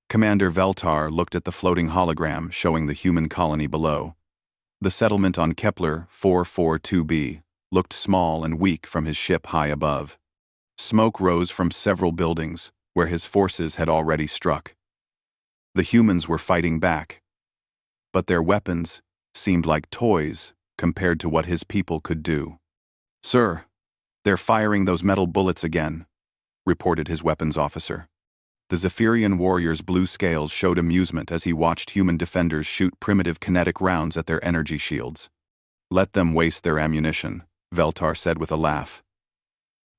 Commander Veltar looked at the floating hologram showing the human colony below. The settlement on Kepler 442b looked small and weak from his ship high above. Smoke rose from several buildings, where his forces had already struck. The humans were fighting back, but their weapons seemed like toys compared to what his people could do. "Sir, they're firing those metal bullets again," reported his weapons officer. The Zephyrian warrior's blue scales showed amusement as he watched human defenders shoot primitive kinetic rounds at their energy shields. "Let them waste their ammunition," Veltar said with a laugh.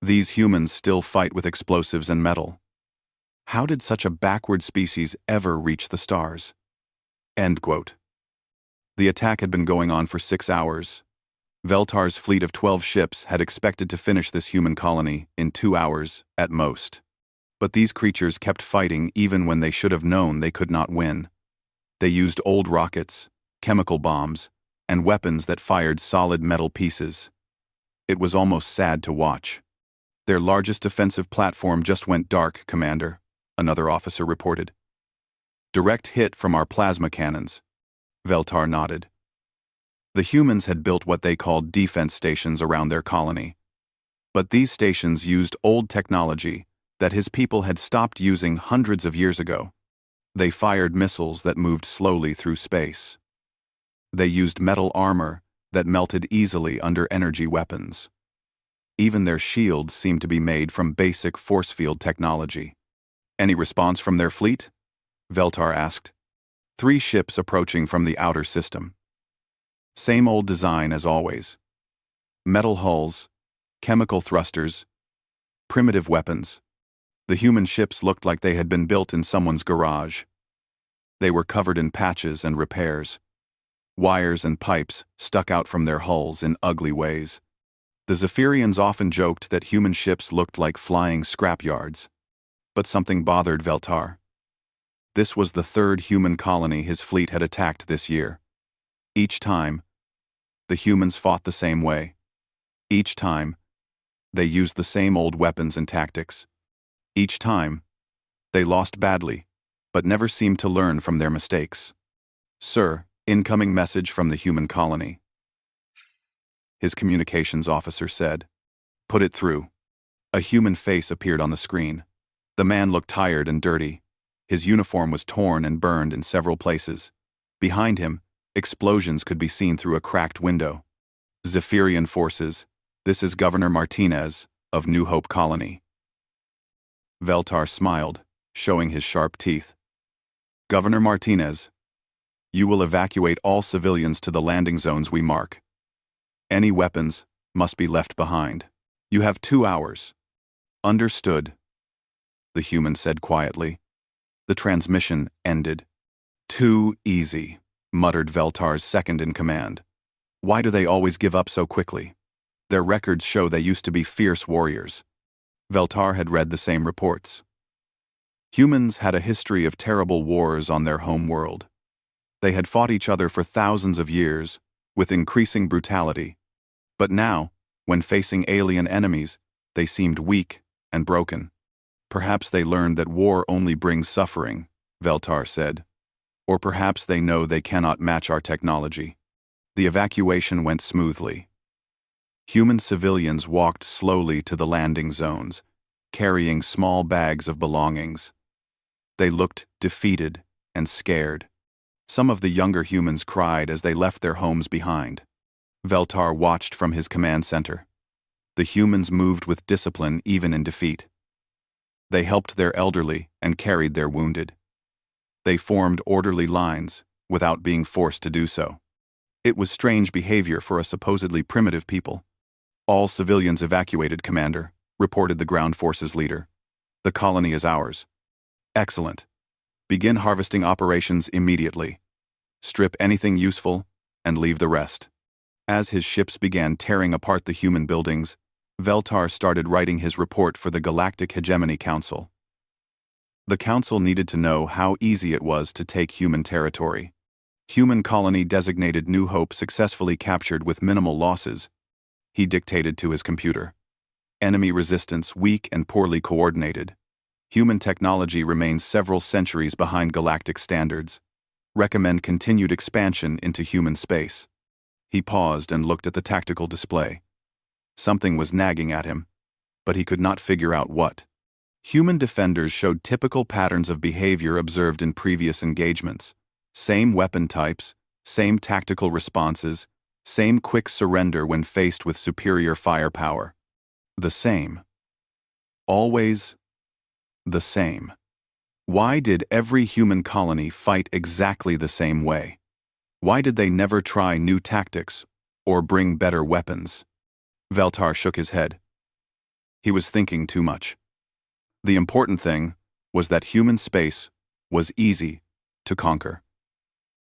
"These humans still fight with explosives and metal. How did such a backward species ever reach the stars?" End quote. The attack had been going on for 6 hours. Veltar's fleet of 12 ships had expected to finish this human colony in 2 hours at most. But these creatures kept fighting even when they should have known they could not win. They used old rockets, chemical bombs, and weapons that fired solid metal pieces. It was almost sad to watch. "Their largest defensive platform just went dark, Commander," another officer reported. "Direct hit from our plasma cannons," Veltar nodded. The humans had built what they called defense stations around their colony. But these stations used old technology that his people had stopped using hundreds of years ago. They fired missiles that moved slowly through space. They used metal armor that melted easily under energy weapons. Even their shields seemed to be made from basic force field technology. "Any response from their fleet?" Veltar asked. 3 ships approaching from the outer system. Same old design as always. Metal hulls, chemical thrusters, primitive weapons. The human ships looked like they had been built in someone's garage. They were covered in patches and repairs. Wires and pipes stuck out from their hulls in ugly ways. The Zephyrians often joked that human ships looked like flying scrapyards. But something bothered Veltar. This was the 3rd human colony his fleet had attacked this year. Each time, the humans fought the same way. Each time, they used the same old weapons and tactics. Each time, they lost badly, but never seemed to learn from their mistakes. "Sir, incoming message from the human colony," his communications officer said. "Put it through." A human face appeared on the screen. The man looked tired and dirty. His uniform was torn and burned in several places. Behind him, explosions could be seen through a cracked window. "Zephyrian forces, this is Governor Martinez of New Hope Colony." Veltar smiled, showing his sharp teeth. "Governor Martinez, you will evacuate all civilians to the landing zones we mark. Any weapons must be left behind. You have 2 hours." "Understood," the human said quietly. The transmission ended. "Too easy," muttered Veltar's second-in-command. "Why do they always give up so quickly? Their records show they used to be fierce warriors." Veltar had read the same reports. Humans had a history of terrible wars on their home world. They had fought each other for thousands of years, with increasing brutality. But now, when facing alien enemies, they seemed weak and broken. "Perhaps they learned that war only brings suffering," Veltar said. "Or perhaps they know they cannot match our technology." The evacuation went smoothly. Human civilians walked slowly to the landing zones, carrying small bags of belongings. They looked defeated and scared. Some of the younger humans cried as they left their homes behind. Veltar watched from his command center. The humans moved with discipline even in defeat. They helped their elderly and carried their wounded. They formed orderly lines without being forced to do so. It was strange behavior for a supposedly primitive people. "All civilians evacuated, Commander," reported the ground forces leader. "The colony is ours." "Excellent. Begin harvesting operations immediately. Strip anything useful and leave the rest." As his ships began tearing apart the human buildings, Veltar started writing his report for the Galactic Hegemony Council. The council needed to know how easy it was to take human territory. Human colony designated New Hope successfully captured with minimal losses. He dictated to his computer. Enemy resistance weak and poorly coordinated. Human technology remains several centuries behind galactic standards. Recommend continued expansion into human space. He paused and looked at the tactical display. Something was nagging at him, but he could not figure out what. Human defenders showed typical patterns of behavior observed in previous engagements. Same weapon types, same tactical responses, same quick surrender when faced with superior firepower. The same. Always the same. Why did every human colony fight exactly the same way? Why did they never try new tactics or bring better weapons? Veltar shook his head. He was thinking too much. The important thing was that human space was easy to conquer.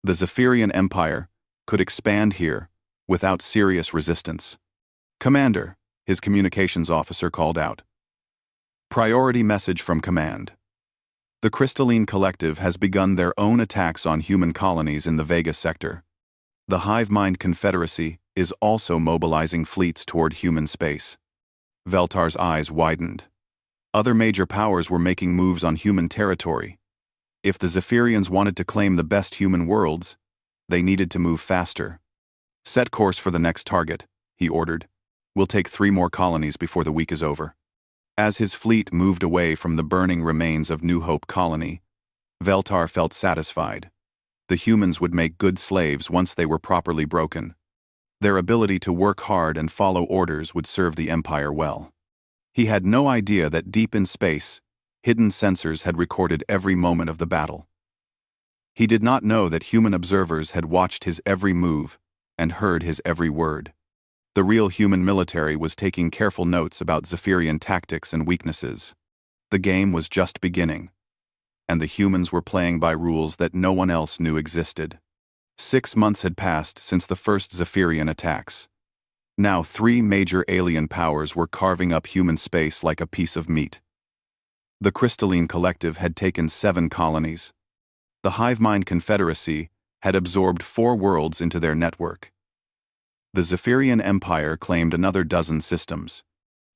The Zephyrian Empire could expand here without serious resistance. Commander, his communications officer called out. Priority message from Command. The Crystalline Collective has begun their own attacks on human colonies in the Vega sector. The Hive Mind Confederacy is also mobilizing fleets toward human space. Veltar's eyes widened. Other major powers were making moves on human territory. If the Zephyrians wanted to claim the best human worlds, they needed to move faster. Set course for the next target, he ordered. We'll take 3 more colonies before the week is over. As his fleet moved away from the burning remains of New Hope Colony, Veltar felt satisfied. The humans would make good slaves once they were properly broken. Their ability to work hard and follow orders would serve the Empire well. He had no idea that deep in space, hidden sensors had recorded every moment of the battle. He did not know that human observers had watched his every move and heard his every word. The real human military was taking careful notes about Zephyrian tactics and weaknesses. The game was just beginning, and the humans were playing by rules that no one else knew existed. 6 months had passed since the first Zephyrian attacks. Now 3 major alien powers were carving up human space like a piece of meat. The Crystalline Collective had taken 7 colonies. The Hive Mind Confederacy had absorbed 4 worlds into their network. The Zephyrian Empire claimed another dozen systems.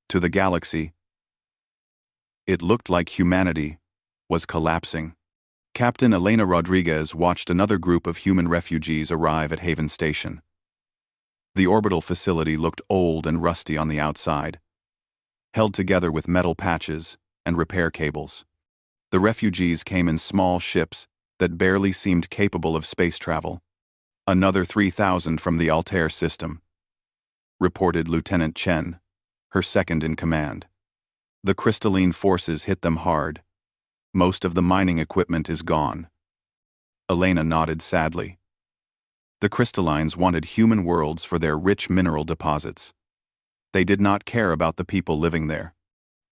To the galaxy, it looked like humanity was collapsing. Captain Elena Rodriguez watched another group of human refugees arrive at Haven Station. The orbital facility looked old and rusty on the outside, held together with metal patches and repair cables. The refugees came in small ships that barely seemed capable of space travel. Another 3,000 from the Altair system, reported Lieutenant Chen, her second in command. The crystalline forces hit them hard. Most of the mining equipment is gone. Elena nodded sadly. The crystallines wanted human worlds for their rich mineral deposits. They did not care about the people living there.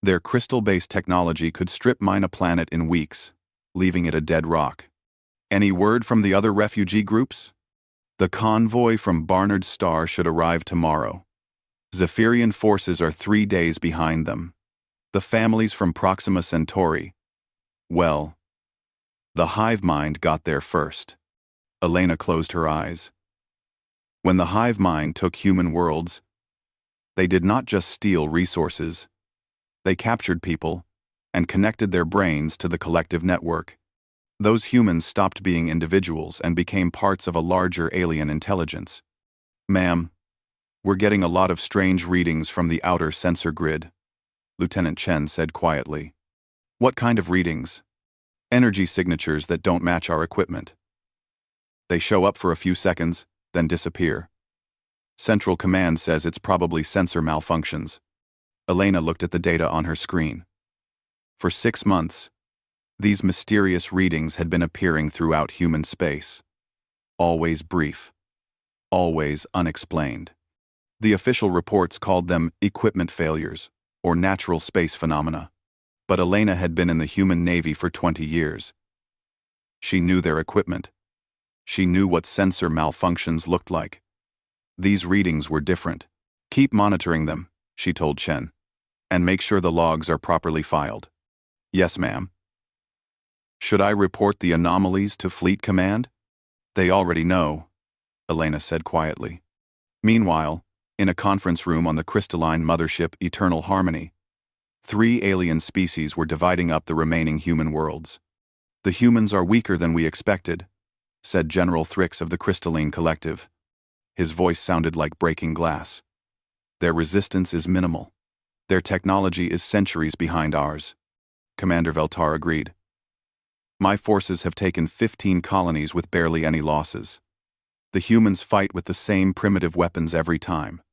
Their crystal-based technology could strip mine a planet in weeks, leaving it a dead rock. Any word from the other refugee groups? The convoy from Barnard's Star should arrive tomorrow. Zephyrian forces are 3 days behind them. The families from Proxima Centauri. Well, the hive mind got there first. Elena closed her eyes. When the hive mind took human worlds, they did not just steal resources. They captured people and connected their brains to the collective network. Those humans stopped being individuals and became parts of a larger alien intelligence. Ma'am, we're getting a lot of strange readings from the outer sensor grid, Lieutenant Chen said quietly. What kind of readings? Energy signatures that don't match our equipment. They show up for a few seconds, then disappear. Central Command says it's probably sensor malfunctions. Elena looked at the data on her screen. For 6 months, these mysterious readings had been appearing throughout human space. Always brief. Always unexplained. The official reports called them equipment failures or natural space phenomena. But Elena had been in the human navy for 20 years. She knew their equipment. She knew what sensor malfunctions looked like. These readings were different. Keep monitoring them, she told Chen. And make sure the logs are properly filed. Yes, ma'am. Should I report the anomalies to Fleet Command? They already know, Elena said quietly. Meanwhile, in a conference room on the crystalline mothership Eternal Harmony, 3 alien species were dividing up the remaining human worlds. "The humans are weaker than we expected," said General Thrix of the Crystalline Collective. His voice sounded like breaking glass. "Their resistance is minimal. Their technology is centuries behind ours." Commander Veltar agreed. "My forces have taken 15 colonies with barely any losses. The humans fight with the same primitive weapons every time.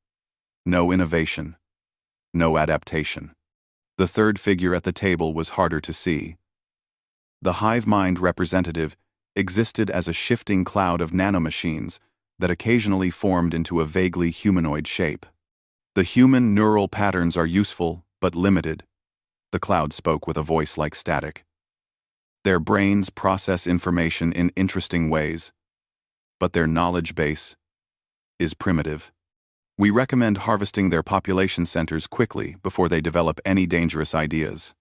No innovation. No adaptation." The third figure at the table was harder to see. The hive mind representative existed as a shifting cloud of nanomachines that occasionally formed into a vaguely humanoid shape. "The human neural patterns are useful, but limited," the cloud spoke with a voice like static. "Their brains process information in interesting ways, but their knowledge base is primitive. We recommend harvesting their population centers quickly before they develop any dangerous ideas."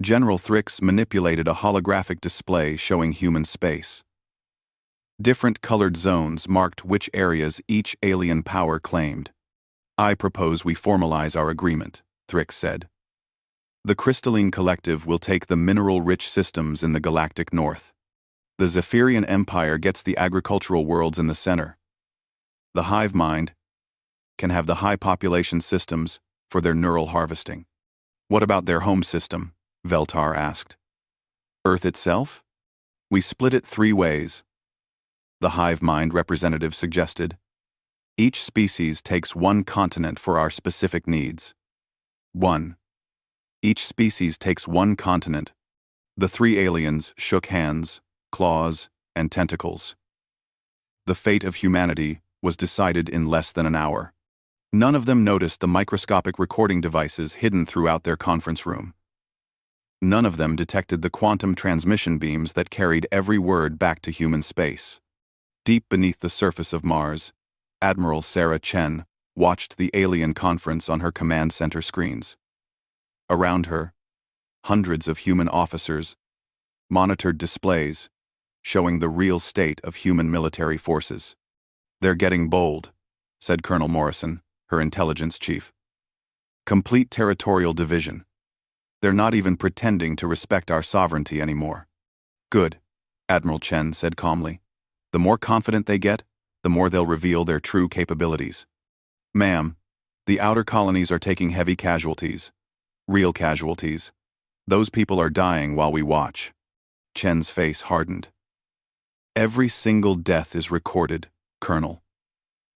General Thrix manipulated a holographic display showing human space. Different colored zones marked which areas each alien power claimed. "I propose we formalize our agreement," Thrix said. "The Crystalline Collective will take the mineral-rich systems in the galactic north. The Zephyrian Empire gets the agricultural worlds in the center. The hive mind can have the high population systems for their neural harvesting." "What about their home system?" Veltar asked. "Earth itself? We split it 3 ways," the hive mind representative suggested. "Each species takes 1 continent for our specific needs." 1. Each species takes 1 continent. The 3 aliens shook hands, claws, and tentacles. The fate of humanity was decided in less than an hour. None of them noticed the microscopic recording devices hidden throughout their conference room. None of them detected the quantum transmission beams that carried every word back to human space. Deep beneath the surface of Mars, Admiral Sarah Chen watched the alien conference on her command center screens. Around her, hundreds of human officers monitored displays showing the real state of human military forces. "They're getting bold," said Colonel Morrison, her intelligence chief. "Complete territorial division. They're not even pretending to respect our sovereignty anymore." "Good," Admiral Chen said calmly. "The more confident they get, the more they'll reveal their true capabilities." "Ma'am, the outer colonies are taking heavy casualties. Real casualties. Those people are dying while we watch." Chen's face hardened. "Every single death is recorded, Colonel.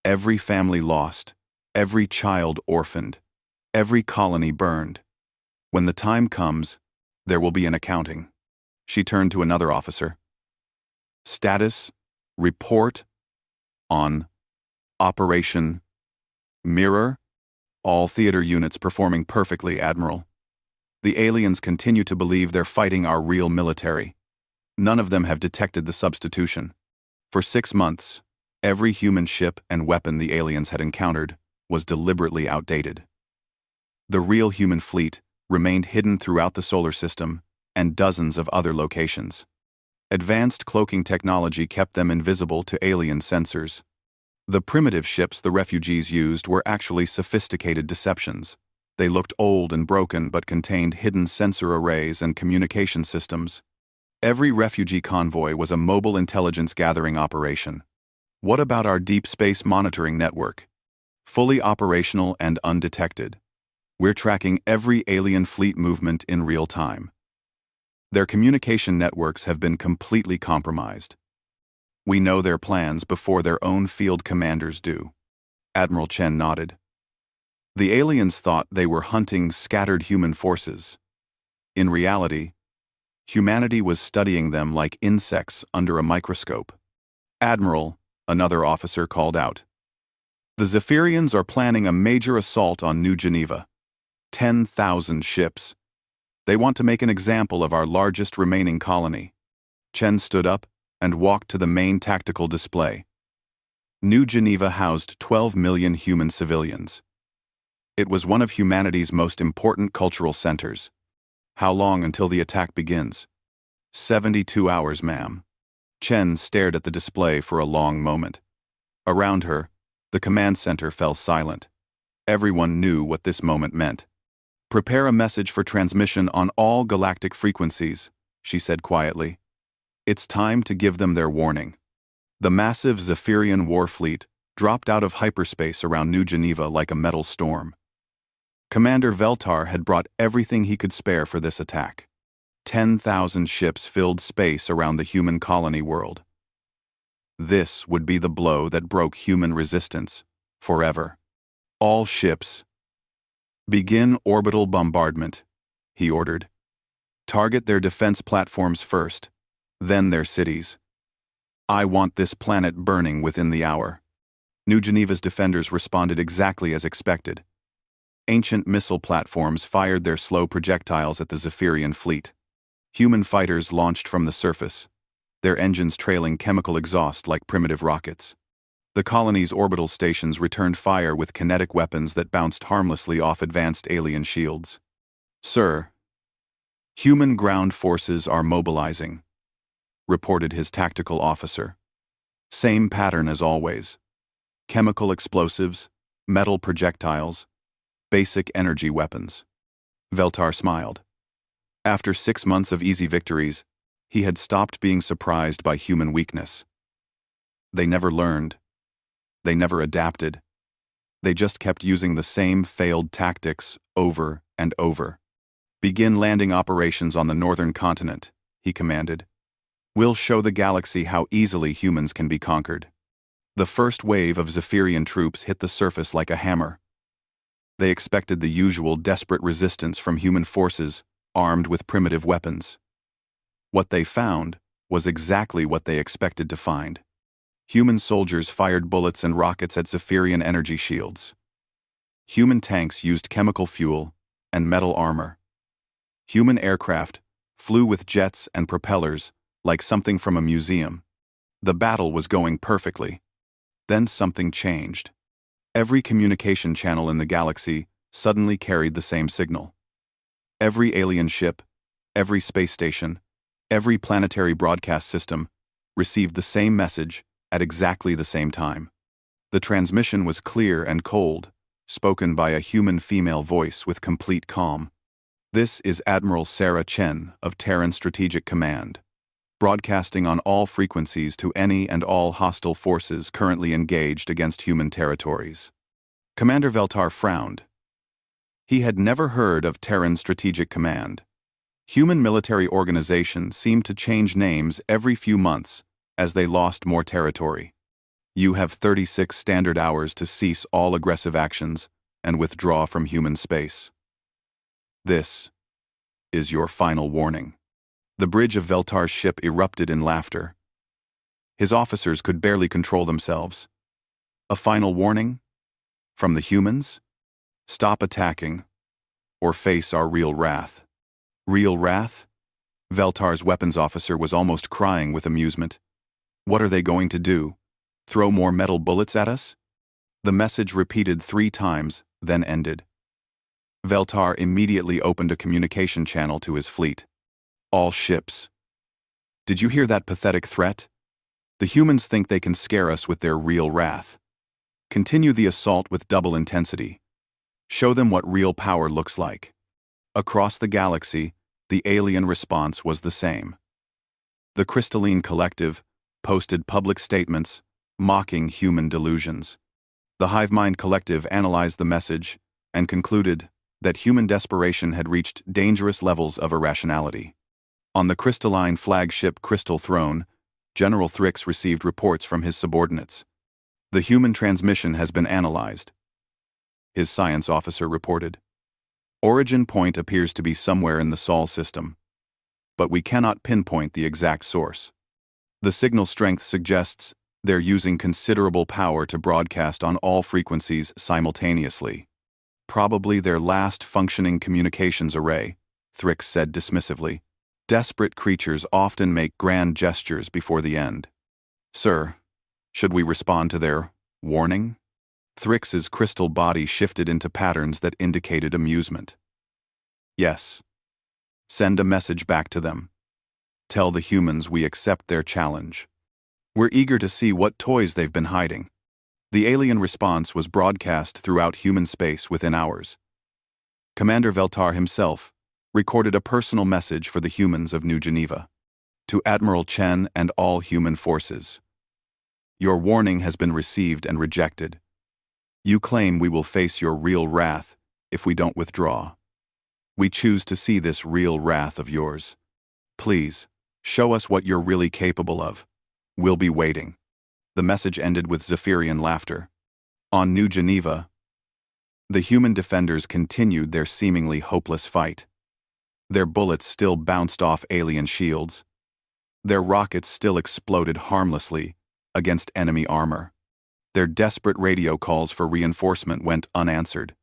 Every family lost, every child orphaned, every colony burned. When the time comes, there will be an accounting." She turned to another officer. "Status, report on Operation Mirror. All theater units performing perfectly, Admiral. The aliens continue to believe they're fighting our real military. None of them have detected the substitution. For 6 months, every human ship and weapon the aliens had encountered was deliberately outdated. The real human fleet remained hidden throughout the solar system and dozens of other locations. Advanced cloaking technology kept them invisible to alien sensors. The primitive ships the refugees used were actually sophisticated deceptions. They looked old and broken but contained hidden sensor arrays and communication systems. Every refugee convoy was a mobile intelligence gathering operation. What about our deep space monitoring network? Fully operational and undetected. We're tracking every alien fleet movement in real time. Their communication networks have been completely compromised. We know their plans before their own field commanders do." Admiral Chen nodded. "The aliens thought they were hunting scattered human forces. In reality, humanity was studying them like insects under a microscope." "Admiral," another officer called out, "the Zephyrians are planning a major assault on New Geneva. 10,000 ships. They want to make an example of our largest remaining colony." Chen stood up and walked to the main tactical display. New Geneva housed 12 million human civilians. It was one of humanity's most important cultural centers. "How long until the attack begins?" 72 hours, ma'am." Chen stared at the display for a long moment. Around her, the command center fell silent. Everyone knew what this moment meant. Prepare a message for transmission on all galactic frequencies, she said quietly. It's time to give them their warning. The massive Zephyrian war fleet dropped out of hyperspace around New Geneva like a metal storm. Commander Veltar had brought everything he could spare for this attack. 10,000 ships filled space around the human colony world. This would be the blow that broke human resistance forever. All ships, begin orbital bombardment, he ordered. Target their defense platforms first, then their cities. I want this planet burning within the hour. New Geneva's defenders responded exactly as expected. Ancient missile platforms fired their slow projectiles at the Zephyrian fleet. Human fighters launched from the surface, their engines trailing chemical exhaust like primitive rockets. The colony's orbital stations returned fire with kinetic weapons that bounced harmlessly off advanced alien shields. Sir, human ground forces are mobilizing, reported his tactical officer. Same pattern as always. Chemical explosives, metal projectiles, basic energy weapons. Veltar smiled. After 6 months of easy victories, he had stopped being surprised by human weakness. They never learned. They never adapted. They just kept using the same failed tactics over and over. Begin landing operations on the northern continent, he commanded. We'll show the galaxy how easily humans can be conquered. The first wave of Zephyrian troops hit the surface like a hammer. They expected the usual desperate resistance from human forces armed with primitive weapons. What they found was exactly what they expected to find. Human soldiers fired bullets and rockets at Zephyrian energy shields. Human tanks used chemical fuel and metal armor. Human aircraft flew with jets and propellers like something from a museum. The battle was going perfectly. Then something changed. Every communication channel in the galaxy suddenly carried the same signal. Every alien ship, every space station, every planetary broadcast system received the same message at exactly the same time. The transmission was clear and cold, spoken by a human female voice with complete calm. This is Admiral Sarah Chen of Terran Strategic Command, broadcasting on all frequencies to any and all hostile forces currently engaged against human territories. Commander Veltar frowned. He had never heard of Terran Strategic Command. Human military organizations seemed to change names every few months as they lost more territory. You have 36 standard hours to cease all aggressive actions and withdraw from human space. This is your final warning. The bridge of Veltar's ship erupted in laughter. His officers could barely control themselves. A final warning? From the humans? Stop attacking, or face our real wrath. Real wrath? Veltar's weapons officer was almost crying with amusement. What are they going to do? Throw more metal bullets at us? The message repeated 3 times, then ended. Veltar immediately opened a communication channel to his fleet. All ships. Did you hear that pathetic threat? The humans think they can scare us with their real wrath. Continue the assault with double intensity. Show them what real power looks like. Across the galaxy, the alien response was the same. The Crystalline Collective posted public statements mocking human delusions. The Hivemind Collective analyzed the message and concluded that human desperation had reached dangerous levels of irrationality. On the crystalline flagship Crystal Throne, General Thrix received reports from his subordinates. The human transmission has been analyzed, his science officer reported. Origin point appears to be somewhere in the Sol system, but we cannot pinpoint the exact source. The signal strength suggests they're using considerable power to broadcast on all frequencies simultaneously. Probably their last functioning communications array, Thrix said dismissively. Desperate creatures often make grand gestures before the end. Sir, should we respond to their warning? Thrix's crystal body shifted into patterns that indicated amusement. Yes. Send a message back to them. Tell the humans we accept their challenge. We're eager to see what toys they've been hiding. The alien response was broadcast throughout human space within hours. Commander Veltar himself recorded a personal message for the humans of New Geneva. To Admiral Chen and all human forces. Your warning has been received and rejected. You claim we will face your real wrath if we don't withdraw. We choose to see this real wrath of yours. Please, show us what you're really capable of. We'll be waiting. The message ended with Zephyrian laughter. On New Geneva, the human defenders continued their seemingly hopeless fight. Their bullets still bounced off alien shields. Their rockets still exploded harmlessly against enemy armor. Their desperate radio calls for reinforcement went unanswered.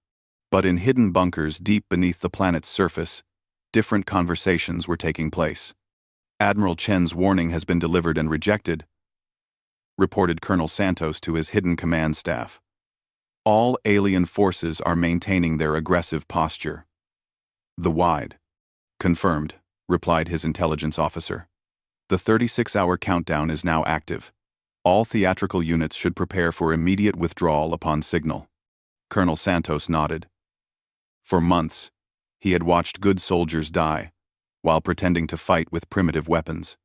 But in hidden bunkers deep beneath the planet's surface, different conversations were taking place. Admiral Chen's warning has been delivered and rejected, reported Colonel Santos to his hidden command staff. All alien forces are maintaining their aggressive posture. The wide. Confirmed, replied his intelligence officer. The 36-hour countdown is now active. All theatrical units should prepare for immediate withdrawal upon signal. Colonel Santos nodded. For months, he had watched good soldiers die, while pretending to fight with primitive weapons.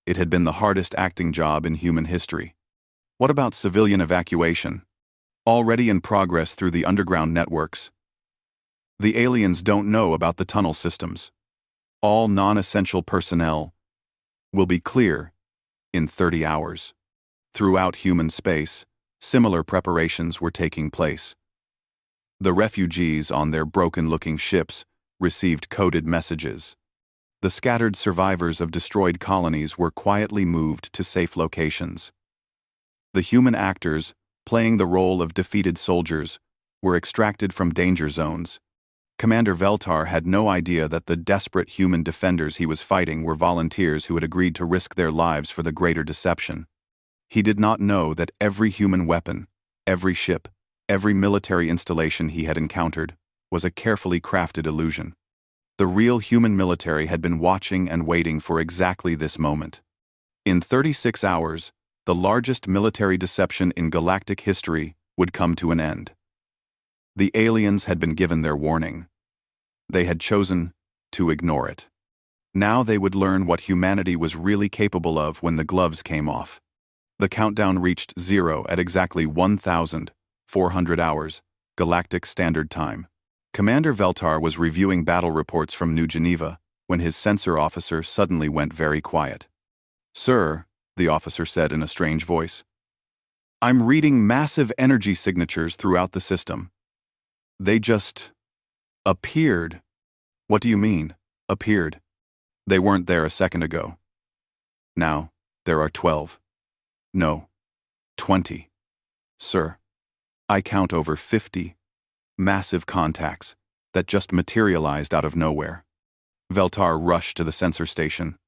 It had been the hardest acting job in human history. What about civilian evacuation? Already in progress through the underground networks. The aliens don't know about the tunnel systems. All non-essential personnel will be clear in 30 hours. Throughout human space, similar preparations were taking place. The refugees on their broken-looking ships received coded messages. The scattered survivors of destroyed colonies were quietly moved to safe locations. The human actors, playing the role of defeated soldiers, were extracted from danger zones. Commander Veltar had no idea that the desperate human defenders he was fighting were volunteers who had agreed to risk their lives for the greater deception. He did not know that every human weapon, every ship, every military installation he had encountered was a carefully crafted illusion. The real human military had been watching and waiting for exactly this moment. In 36 hours, the largest military deception in galactic history would come to an end. The aliens had been given their warning. They had chosen to ignore it. Now they would learn what humanity was really capable of when the gloves came off. The countdown reached 0 at exactly 1,400 hours, Galactic Standard Time. Commander Veltar was reviewing battle reports from New Geneva when his sensor officer suddenly went very quiet. "Sir," the officer said in a strange voice, "I'm reading massive energy signatures throughout the system. They just appeared." "What do you mean, appeared?" "They weren't there a second ago. Now, there are 12. No, 20. Sir, I count over 50 massive contacts that just materialized out of nowhere." Veltar rushed to the sensor station.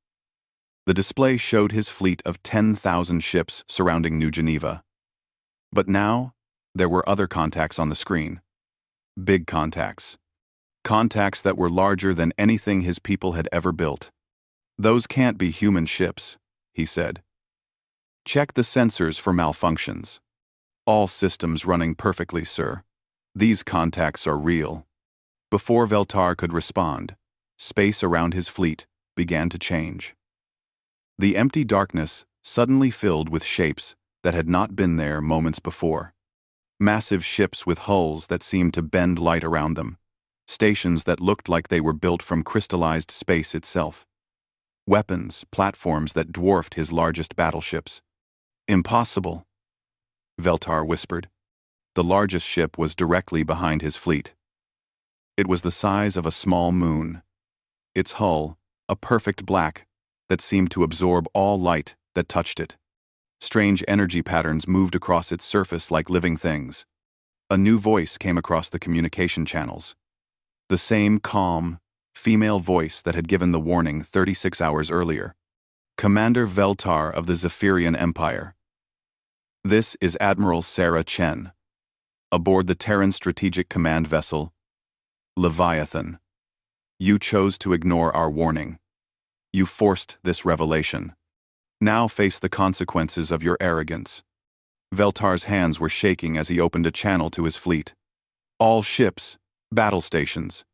The display showed his fleet of 10,000 ships surrounding New Geneva. But now, there were other contacts on the screen. Big contacts. Contacts that were larger than anything his people had ever built. "Those can't be human ships," he said. "Check the sensors for malfunctions. All systems running perfectly, sir. These contacts are real." Before Veltar could respond, space around his fleet began to change. The empty darkness suddenly filled with shapes that had not been there moments before. Massive ships with hulls that seemed to bend light around them. Stations that looked like they were built from crystallized space itself. Weapons, platforms that dwarfed his largest battleships. "Impossible," Veltar whispered. The largest ship was directly behind his fleet. It was the size of a small moon. Its hull, a perfect black, that seemed to absorb all light that touched it. Strange energy patterns moved across its surface like living things. A new voice came across the communication channels. The same calm, female voice that had given the warning 36 hours earlier. "Commander Veltar of the Zephyrian Empire. This is Admiral Sarah Chen, aboard the Terran Strategic Command Vessel, Leviathan. You chose to ignore our warning. You forced this revelation. Now face the consequences of your arrogance." Veltar's hands were shaking as he opened a channel to his fleet. "All ships, Battle stations.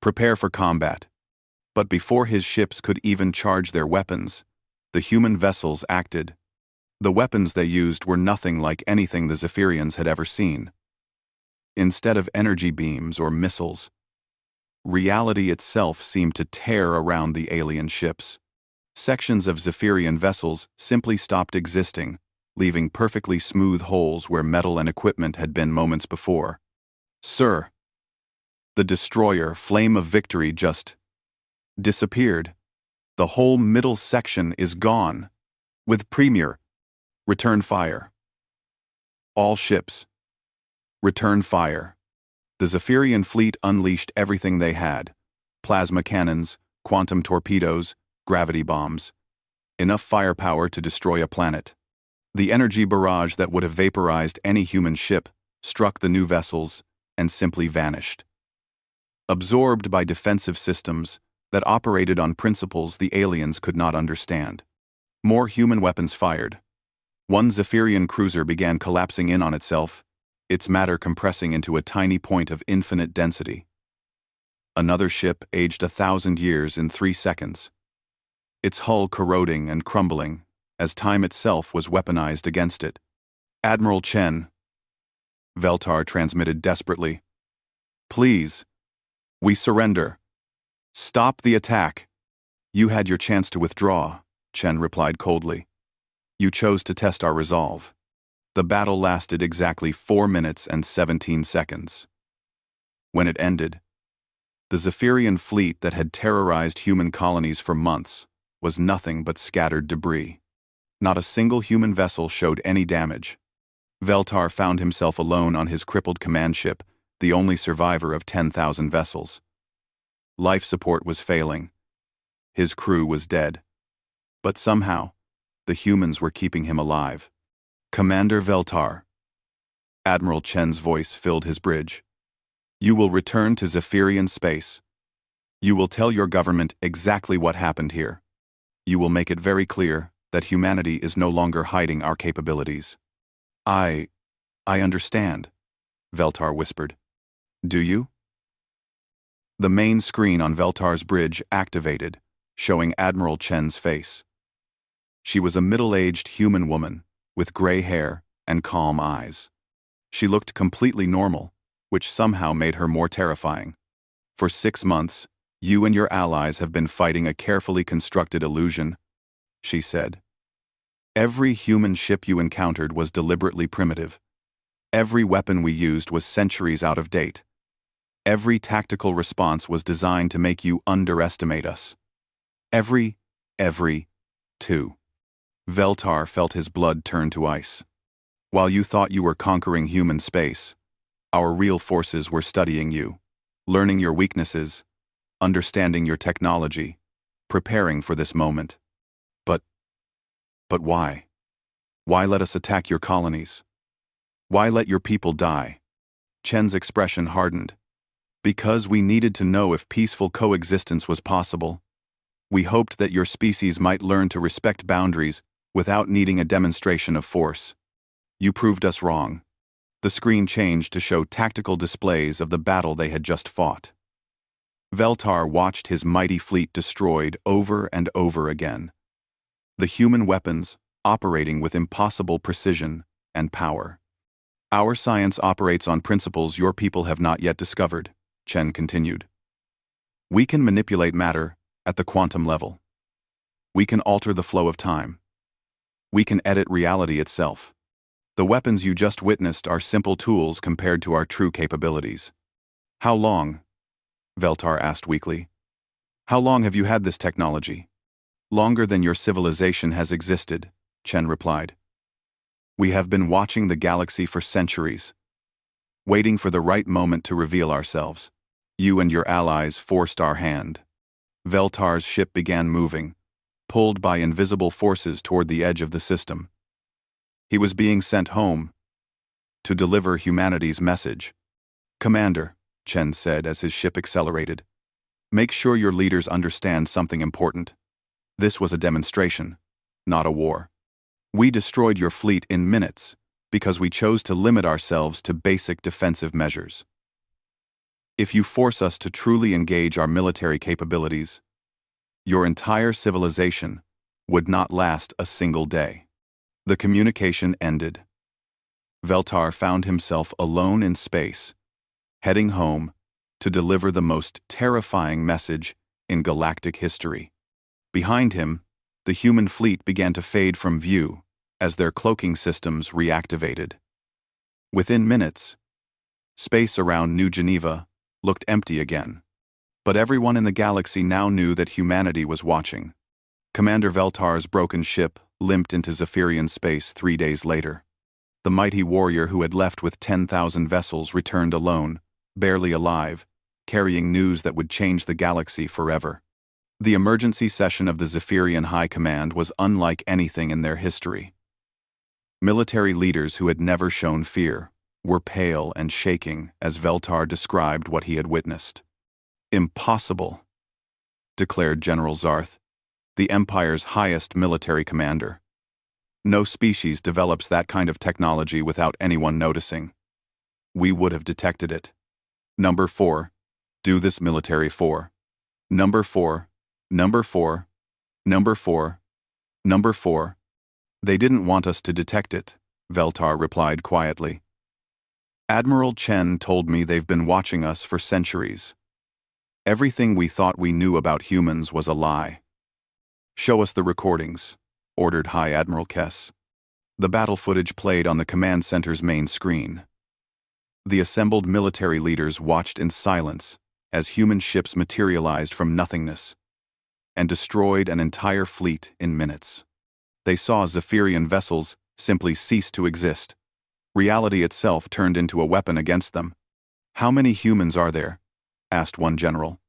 Prepare for combat. But before his ships could even charge their weapons, the human vessels acted. The weapons they used were nothing like anything the Zephyrians had ever seen. Instead of energy beams or missiles, reality itself seemed to tear around the alien ships. Sections of Zephyrian vessels simply stopped existing, leaving perfectly smooth holes where metal and equipment had been moments before. Sir, the destroyer, Flame of Victory, just disappeared. The whole middle section is gone. With Premier, return fire. All ships, return fire. The Zephyrian fleet unleashed everything they had: plasma cannons, quantum torpedoes, gravity bombs. Enough firepower to destroy a planet. The energy barrage that would have vaporized any human ship struck the new vessels and simply vanished. Absorbed by defensive systems that operated on principles the aliens could not understand. More human weapons fired. One Zephyrian cruiser began collapsing in on itself, its matter compressing into a tiny point of infinite density. Another ship aged 1,000 years in 3 seconds, its hull corroding and crumbling as time itself was weaponized against it. Admiral Chen, Veltar transmitted desperately. Please, we surrender. Stop the attack. You had your chance to withdraw, Chen replied coldly. You chose to test our resolve. The battle lasted exactly 4 minutes and 17 seconds. When it ended, the Zephyrian fleet that had terrorized human colonies for months was nothing but scattered debris. Not a single human vessel showed any damage. Veltar found himself alone on his crippled command ship, the only survivor of 10,000 vessels. Life support was failing. His crew was dead. But somehow, the humans were keeping him alive. Commander Veltar. Admiral Chen's voice filled his bridge. You will return to Zephyrian space. You will tell your government exactly what happened here. You will make it very clear that humanity is no longer hiding our capabilities. I understand, Veltar whispered. Do you? The main screen on Veltar's bridge activated, showing Admiral Chen's face. She was a middle-aged human woman, with gray hair and calm eyes. She looked completely normal, which somehow made her more terrifying. For 6 months, you and your allies have been fighting a carefully constructed illusion, she said. Every human ship you encountered was deliberately primitive. Every weapon we used was centuries out of date. Every tactical response was designed to make you underestimate us. Every, two. Veltar felt his blood turn to ice. While you thought you were conquering human space, our real forces were studying you, learning your weaknesses, understanding your technology, preparing for this moment. But why? Why let us attack your colonies? Why let your people die? Chen's expression hardened. Because we needed to know if peaceful coexistence was possible. We hoped that your species might learn to respect boundaries without needing a demonstration of force. You proved us wrong. The screen changed to show tactical displays of the battle they had just fought. Veltar watched his mighty fleet destroyed over and over again. The human weapons operating with impossible precision and power. Our science operates on principles your people have not yet discovered, Chen continued. We can manipulate matter at the quantum level. We can alter the flow of time. We can edit reality itself. The weapons you just witnessed are simple tools compared to our true capabilities. How long? Veltar asked weakly. How long have you had this technology? Longer than your civilization has existed, Chen replied. We have been watching the galaxy for centuries, waiting for the right moment to reveal ourselves. You and your allies forced our hand. Veltar's ship began moving, pulled by invisible forces toward the edge of the system. He was being sent home to deliver humanity's message. Commander, Chen said as his ship accelerated, make sure your leaders understand something important. This was a demonstration, not a war. We destroyed your fleet in minutes because we chose to limit ourselves to basic defensive measures. If you force us to truly engage our military capabilities, your entire civilization would not last a single day." The communication ended. Veltar found himself alone in space, heading home to deliver the most terrifying message in galactic history. Behind him, the human fleet began to fade from view as their cloaking systems reactivated. Within minutes, space around New Geneva looked empty again. But everyone in the galaxy now knew that humanity was watching. Commander Veltar's broken ship limped into Zephyrian space 3 days later. The mighty warrior who had left with 10,000 vessels returned alone, barely alive, carrying news that would change the galaxy forever. The emergency session of the Zephyrian High Command was unlike anything in their history. Military leaders who had never shown fear were pale and shaking as Veltar described what he had witnessed. "Impossible," declared General Zarth, the Empire's highest military commander. "No species develops that kind of technology without anyone noticing. We would have detected it. Number 4, do this military 4. Number 4, number 4, number 4, number 4. They didn't want us to detect it," Veltar replied quietly. "Admiral Chen told me they've been watching us for centuries. Everything we thought we knew about humans was a lie." "Show us the recordings," ordered High Admiral Kess. The battle footage played on the command center's main screen. The assembled military leaders watched in silence as human ships materialized from nothingness and destroyed an entire fleet in minutes. They saw Zephyrian vessels simply cease to exist. Reality itself turned into a weapon against them. "How many humans are there?" asked one general.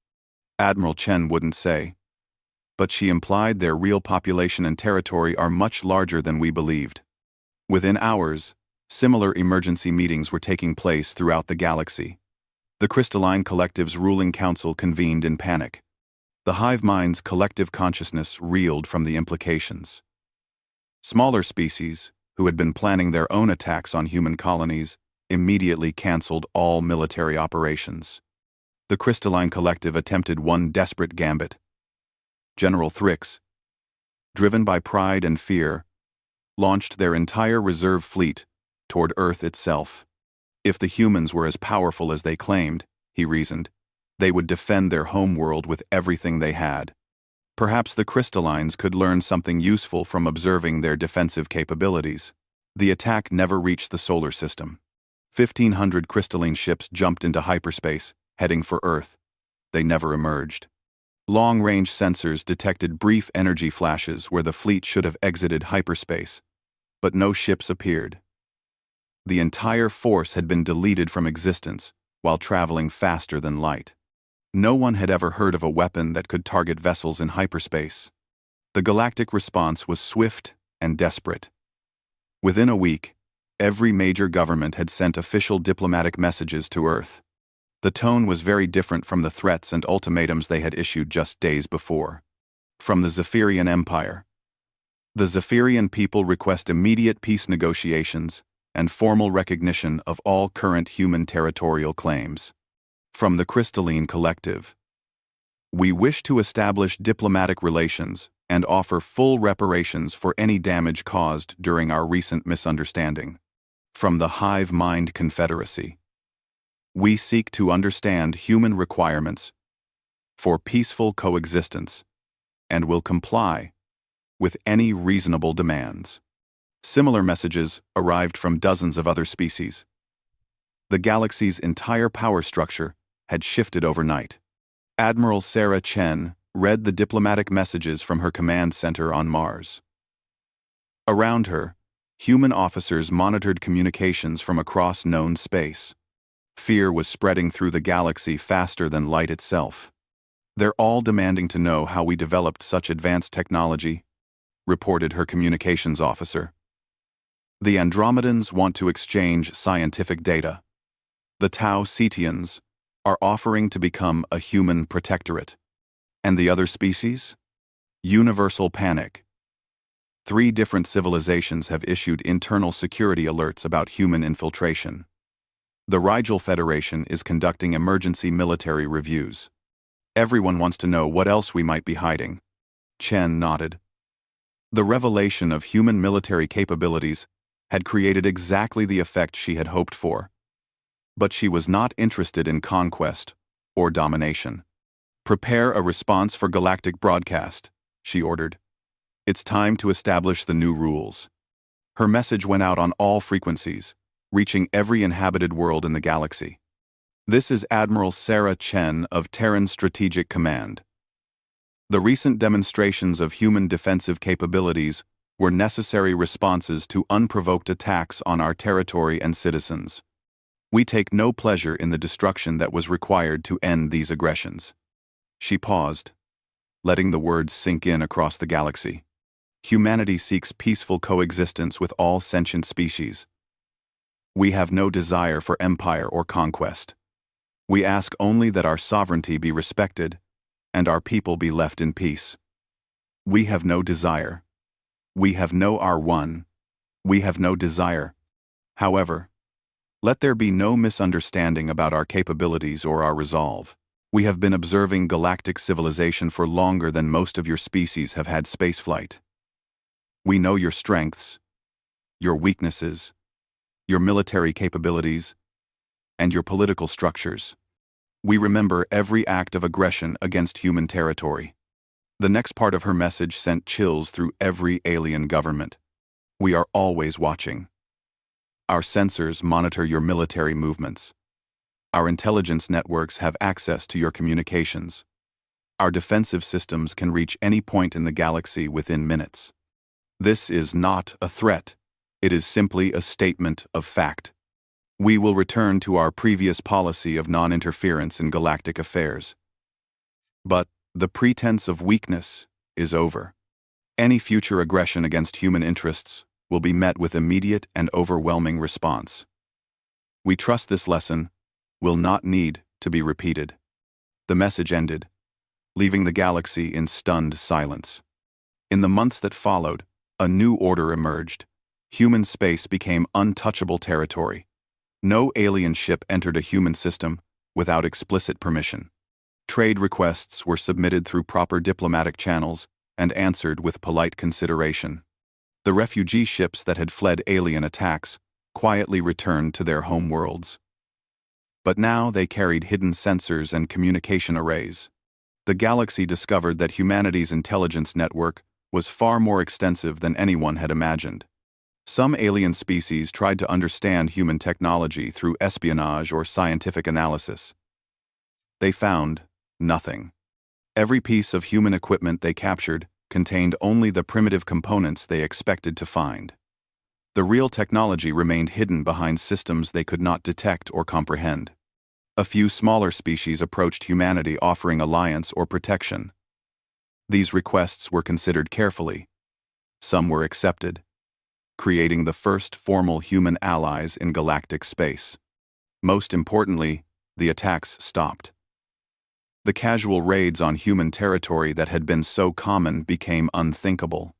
Admiral Chen wouldn't say, but she implied their real population and territory are much larger than we believed. Within hours, similar emergency meetings were taking place throughout the galaxy. The Crystalline Collective's ruling council convened in panic. The hive mind's collective consciousness reeled from the implications. Smaller species, who had been planning their own attacks on human colonies, immediately canceled all military operations. The Crystalline Collective attempted one desperate gambit. General Thrix, driven by pride and fear, launched their entire reserve fleet toward Earth itself. If the humans were as powerful as they claimed, he reasoned, they would defend their homeworld with everything they had. Perhaps the Crystallines could learn something useful from observing their defensive capabilities. The attack never reached the solar system. 1,500 crystalline ships jumped into hyperspace, heading for Earth. They never emerged. Long-range sensors detected brief energy flashes where the fleet should have exited hyperspace, but no ships appeared. The entire force had been deleted from existence while traveling faster than light. No one had ever heard of a weapon that could target vessels in hyperspace. The galactic response was swift and desperate. Within a week, every major government had sent official diplomatic messages to Earth. The tone was very different from the threats and ultimatums they had issued just days before. From the Zephyrian Empire, the Zephyrian people request immediate peace negotiations and formal recognition of all current human territorial claims. From the Crystalline Collective, we wish to establish diplomatic relations and offer full reparations for any damage caused during our recent misunderstanding. From the Hive Mind Confederacy, we seek to understand human requirements for peaceful coexistence and will comply with any reasonable demands. Similar messages arrived from dozens of other species. The galaxy's entire power structure had shifted overnight. Admiral Sarah Chen read the diplomatic messages from her command center on Mars. Around her, human officers monitored communications from across known space. Fear was spreading through the galaxy faster than light itself. "They're all demanding to know how we developed such advanced technology," reported her communications officer. "The Andromedans want to exchange scientific data. The Tau Cetians are offering to become a human protectorate. And the other species? Universal panic. 3 different civilizations have issued internal security alerts about human infiltration. The Rigel Federation is conducting emergency military reviews. Everyone wants to know what else we might be hiding. Chen nodded. The revelation of human military capabilities had created exactly the effect she had hoped for. But she was not interested in conquest or domination. Prepare a response for galactic broadcast, she ordered. It's time to establish the new rules. Her message went out on all frequencies, reaching every inhabited world in the galaxy. This is Admiral Sarah Chen of Terran Strategic Command. The recent demonstrations of human defensive capabilities were necessary responses to unprovoked attacks on our territory and citizens. We take no pleasure in the destruction that was required to end these aggressions. She paused, letting the words sink in across the galaxy. Humanity seeks peaceful coexistence with all sentient species. We have no desire for empire or conquest. We ask only that our sovereignty be respected and our people be left in peace. We have no desire. We have no R1. We have no desire. However, let there be no misunderstanding about our capabilities or our resolve. We have been observing galactic civilization for longer than most of your species have had spaceflight. We know your strengths, your weaknesses, your military capabilities, and your political structures. We remember every act of aggression against human territory. The next part of her message sent chills through every alien government. We are always watching. Our sensors monitor your military movements. Our intelligence networks have access to your communications. Our defensive systems can reach any point in the galaxy within minutes. This is not a threat. It is simply a statement of fact. We will return to our previous policy of non-interference in galactic affairs. But the pretense of weakness is over. Any future aggression against human interests will be met with immediate and overwhelming response. We trust this lesson will not need to be repeated. The message ended, leaving the galaxy in stunned silence. In the months that followed, a new order emerged. Human space became untouchable territory. No alien ship entered a human system without explicit permission. Trade requests were submitted through proper diplomatic channels and answered with polite consideration. The refugee ships that had fled alien attacks quietly returned to their home worlds. But now they carried hidden sensors and communication arrays. The galaxy discovered that humanity's intelligence network was far more extensive than anyone had imagined. Some alien species tried to understand human technology through espionage or scientific analysis. They found nothing. Every piece of human equipment they captured contained only the primitive components they expected to find. The real technology remained hidden behind systems they could not detect or comprehend. A few smaller species approached humanity offering alliance or protection. These requests were considered carefully. Some were accepted, creating the first formal human allies in galactic space. Most importantly, the attacks stopped. The casual raids on human territory that had been so common became unthinkable.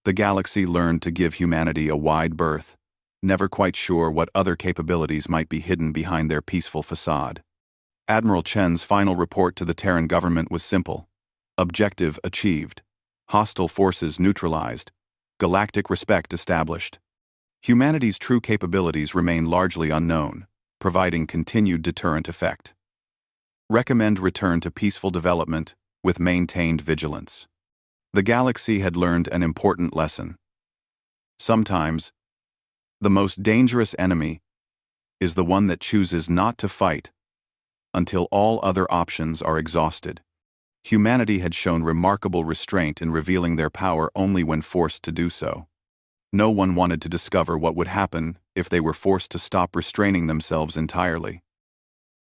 The galaxy learned to give humanity a wide berth, never quite sure what other capabilities might be hidden behind their peaceful facade. Admiral Chen's final report to the Terran government was simple. Objective achieved. Hostile forces neutralized. Galactic respect established. Humanity's true capabilities remain largely unknown, providing continued deterrent effect. Recommend return to peaceful development with maintained vigilance. The galaxy had learned an important lesson. Sometimes, the most dangerous enemy is the one that chooses not to fight until all other options are exhausted. Humanity had shown remarkable restraint in revealing their power only when forced to do so. No one wanted to discover what would happen if they were forced to stop restraining themselves entirely.